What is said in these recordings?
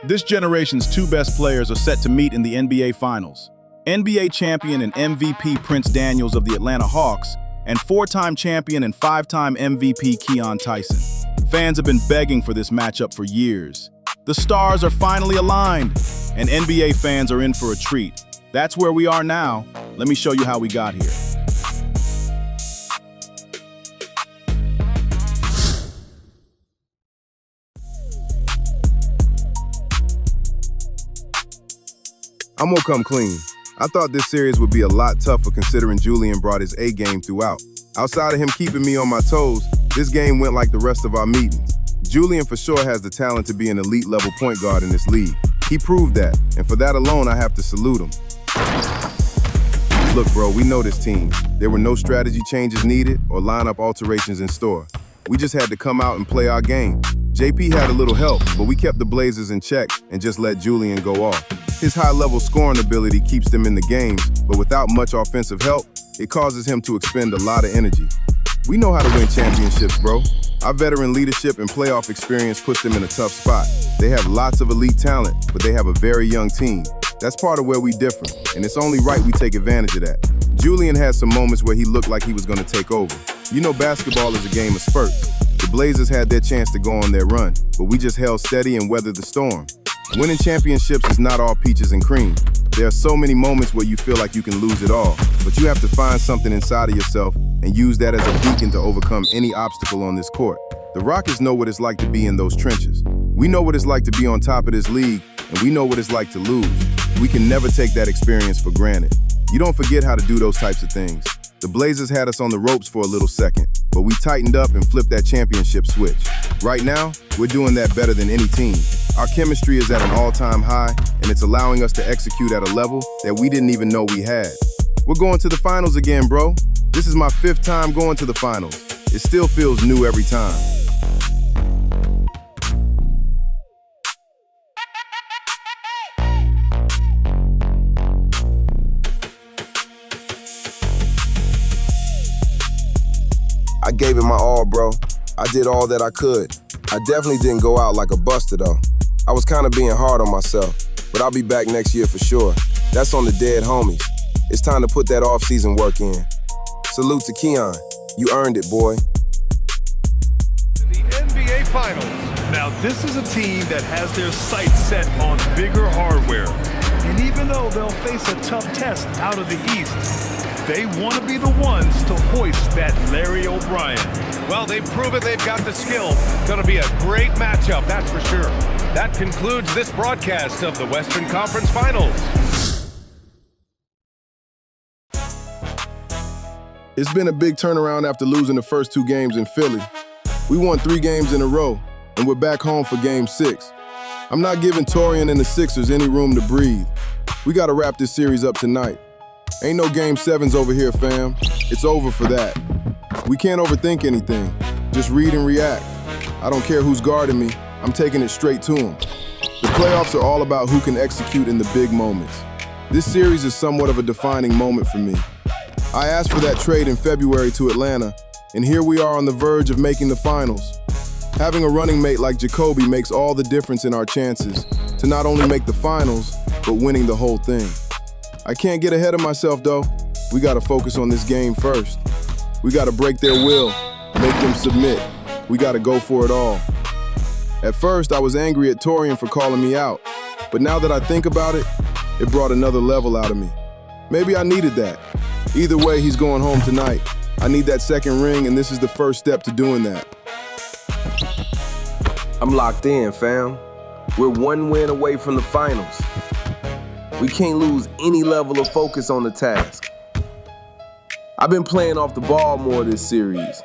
This generation's two best players are set to meet in the NBA Finals. NBA champion and MVP Prince Daniels of the Atlanta Hawks, and four-time champion and five-time MVP Keon Tyson. Fans have been begging for this matchup for years. The stars are finally aligned, and NBA fans are in for a treat. That's where we are now. Let me show you how we got here. I'm gonna come clean. I thought this series would be a lot tougher considering Julian brought his A game throughout. Outside of him keeping me on my toes, this game went like the rest of our meetings. Julian for sure has the talent to be an elite level point guard in this league. He proved that, and for that alone, I have to salute him. Look, bro, we know this team. There were no strategy changes needed or lineup alterations in store. We just had to come out and play our game. JP had a little help, but we kept the Blazers in check and just let Julian go off. His high-level scoring ability keeps them in the games, but without much offensive help, it causes him to expend a lot of energy. We know how to win championships, bro. Our veteran leadership and playoff experience puts them in a tough spot. They have lots of elite talent, but they have a very young team. That's part of where we differ, and it's only right we take advantage of that. Julian had some moments where he looked like he was going to take over. You know basketball is a game of spurts. The Blazers had their chance to go on their run, but we just held steady and weathered the storm. Winning championships is not all peaches and cream. There are so many moments where you feel like you can lose it all, but you have to find something inside of yourself and use that as a beacon to overcome any obstacle on this court. The Rockets know what it's like to be in those trenches. We know what it's like to be on top of this league, and we know what it's like to lose. We can never take that experience for granted. You don't forget how to do those types of things. The Blazers had us on the ropes for a little second, but we tightened up and flipped that championship switch. Right now, we're doing that better than any team. Our chemistry is at an all-time high, and it's allowing us to execute at a level that we didn't even know we had. We're going to the finals again, bro. This is my 5th time going to the finals. It still feels new every time. I gave it my all, bro. I did all that I could. I definitely didn't go out like a buster, though. I was kind of being hard on myself, but I'll be back next year for sure. That's on the dead homies. It's time to put that off-season work in. Salute to Keon. You earned it, boy. The NBA Finals. Now, this is a team that has their sights set on bigger hardware. And even though they'll face a tough test out of the East, they want to be the ones to hoist that Larry O'Brien. Well, they've proven they've got the skill. Going to be a great matchup, that's for sure. That concludes this broadcast of the Western Conference Finals. It's been a big turnaround after losing the first 2 games in Philly. We won 3 games in a row, and we're back home for Game 6. I'm not giving Torian and the Sixers any room to breathe. We got to wrap this series up tonight. Ain't no Game 7s over here, fam. It's over for that. We can't overthink anything. Just read and react. I don't care who's guarding me. I'm taking it straight to them. The playoffs are all about who can execute in the big moments. This series is somewhat of a defining moment for me. I asked for that trade in February to Atlanta, and here we are on the verge of making the finals. Having a running mate like Jacoby makes all the difference in our chances to not only make the finals, but winning the whole thing. I can't get ahead of myself, though. We got to focus on this game first. We got to break their will, make them submit. We got to go for it all. At first, I was angry at Torian for calling me out, but now that I think about it, it brought another level out of me. Maybe I needed that. Either way, he's going home tonight. I need that second ring, and this is the first step to doing that. I'm locked in, fam. We're 1 win away from the finals. We can't lose any level of focus on the task. I've been playing off the ball more this series.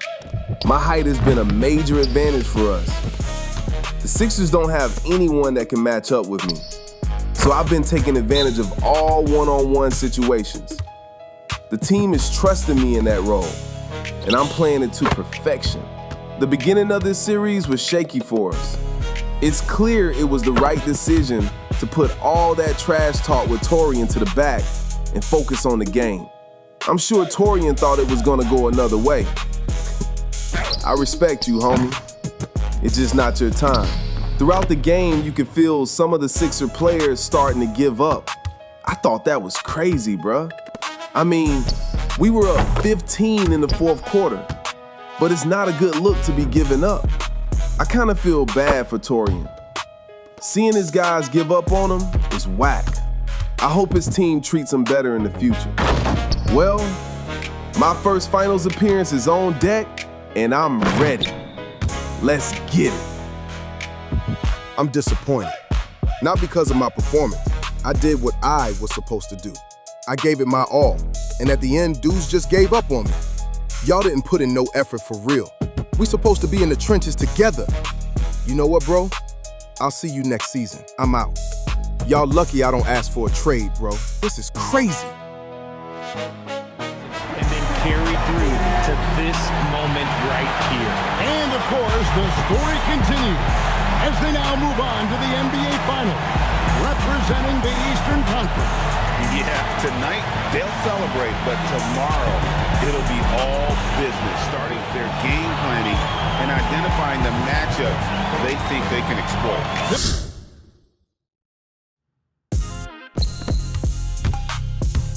My height has been a major advantage for us. The Sixers don't have anyone that can match up with me. So I've been taking advantage of all one-on-one situations. The team is trusting me in that role, and I'm playing it to perfection. The beginning of this series was shaky for us. It's clear it was the right decision to put all that trash talk with Torian to the back and focus on the game. I'm sure Torian thought it was gonna go another way. I respect you, homie. It's just not your time. Throughout the game, you could feel some of the Sixer players starting to give up. I thought that was crazy, bruh. I mean, we were up 15 in the fourth quarter, but it's not a good look to be giving up. I kind of feel bad for Torian. Seeing his guys give up on him is whack. I hope his team treats him better in the future. Well, my first finals appearance is on deck, and I'm ready. Let's get it. I'm disappointed. Not because of my performance. I did what I was supposed to do. I gave it my all, and at the end, dudes just gave up on me. Y'all didn't put in no effort for real. We supposed to be in the trenches together. You know what, bro? I'll see you next season. I'm out. Y'all lucky I don't ask for a trade, bro. This is crazy. And then carried through to this moment right here. And of course, the story continues as they now move on to the NBA Finals, representing the Eastern Conference. Yeah, tonight they'll celebrate, but tomorrow it'll be all business, starting their game planning and identifying the matchups they think they can exploit.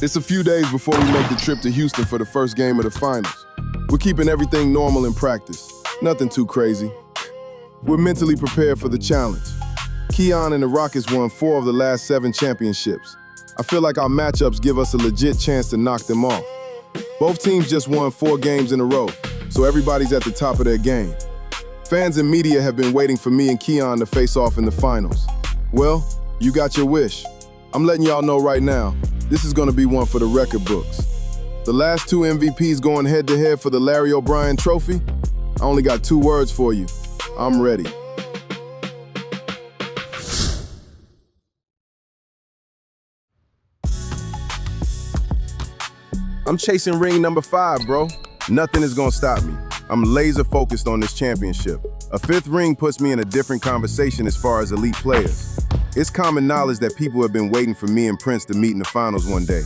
It's a few days before we make the trip to Houston for the first game of the finals. We're keeping everything normal in practice. Nothing too crazy. We're mentally prepared for the challenge. Keon and the Rockets won 4 of the last 7 championships. I feel like our matchups give us a legit chance to knock them off. Both teams just won 4 games in a row, so everybody's at the top of their game. Fans and media have been waiting for me and Keon to face off in the finals. Well, you got your wish. I'm letting y'all know right now, this is gonna be one for the record books. The last 2 MVPs going head-to-head for the Larry O'Brien Trophy? I only got 2 words for you. I'm ready. I'm chasing ring number 5, bro. Nothing is gonna stop me. I'm laser focused on this championship. A 5th ring puts me in a different conversation as far as elite players. It's common knowledge that people have been waiting for me and Prince to meet in the finals one day.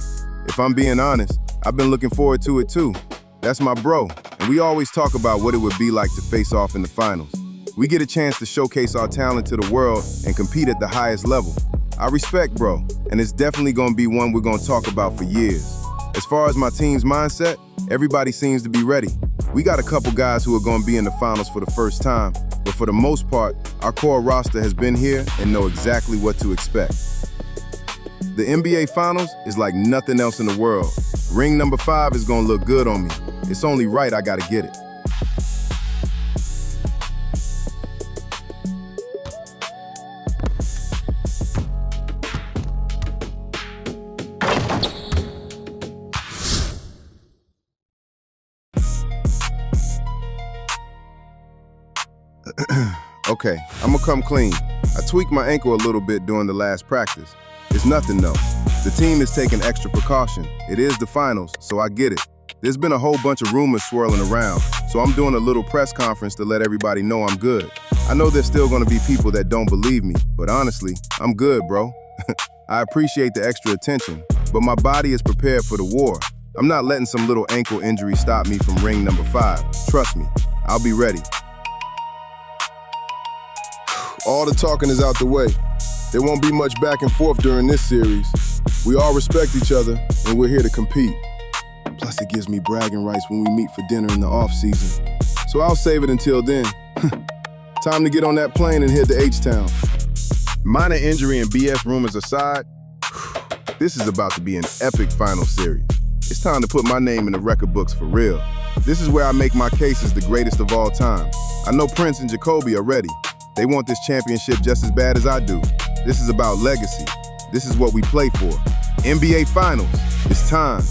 If I'm being honest, I've been looking forward to it too. That's my bro, and we always talk about what it would be like to face off in the finals. We get a chance to showcase our talent to the world and compete at the highest level. I respect bro, and it's definitely gonna be one we're gonna talk about for years. As far as my team's mindset, everybody seems to be ready. We got a couple guys who are gonna be in the finals for the first time, but for the most part, our core roster has been here and know exactly what to expect. The NBA Finals is like nothing else in the world. Ring number 5 is gonna look good on me. It's only right I gotta get it. Okay, I'm gonna come clean. I tweaked my ankle a little bit during the last practice. It's nothing though. The team is taking extra precaution. It is the finals, so I get it. There's been a whole bunch of rumors swirling around, so I'm doing a little press conference to let everybody know I'm good. I know there's still gonna be people that don't believe me, but honestly, I'm good, bro. I appreciate the extra attention, but my body is prepared for the war. I'm not letting some little ankle injury stop me from ring number 5. Trust me, I'll be ready. All the talking is out the way. There won't be much back and forth during this series. We all respect each other, and we're here to compete. Plus, it gives me bragging rights when we meet for dinner in the off-season. So I'll save it until then. Time to get on that plane and head to H-Town. Minor injury and BS rumors aside, this is about to be an epic final series. It's time to put my name in the record books for real. This is where I make my case as the greatest of all time. I know Prince and Jacoby are ready. They want this championship just as bad as I do. This is about legacy. This is what we play for. NBA Finals. It's time.